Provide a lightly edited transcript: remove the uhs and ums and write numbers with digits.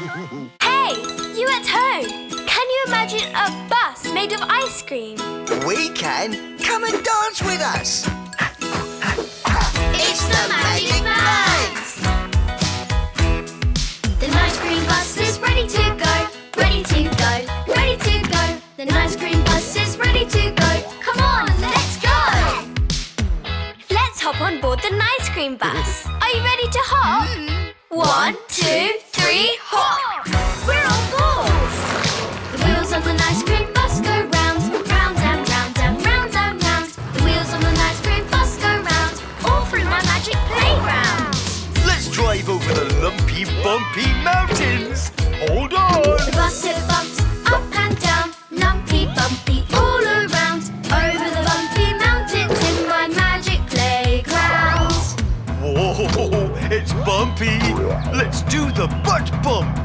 Hey, you at home! Can you imagine a bus made of ice cream? We can. Come and dance with us. It's the Magic Bags! The ice cream bus is ready to go, ready to go, ready to go. The ice cream bus is ready to go. Come on, let's go! Let's hop on board the ice cream bus. Are you ready to hop? 1, 2, 3, hop! We're on board! The wheels on the ice cream bus go round, round and round and round and round. The wheels on the ice cream bus go round, all through my magic playground. Let's drive over the Lumpy Bumpy Mountains. Hold on. The bus it bumps up and down, lumpy bumpy all around. Over the bumpy mountains in my magic playground. Whoa, it's bumpy. Let's do the butt bump.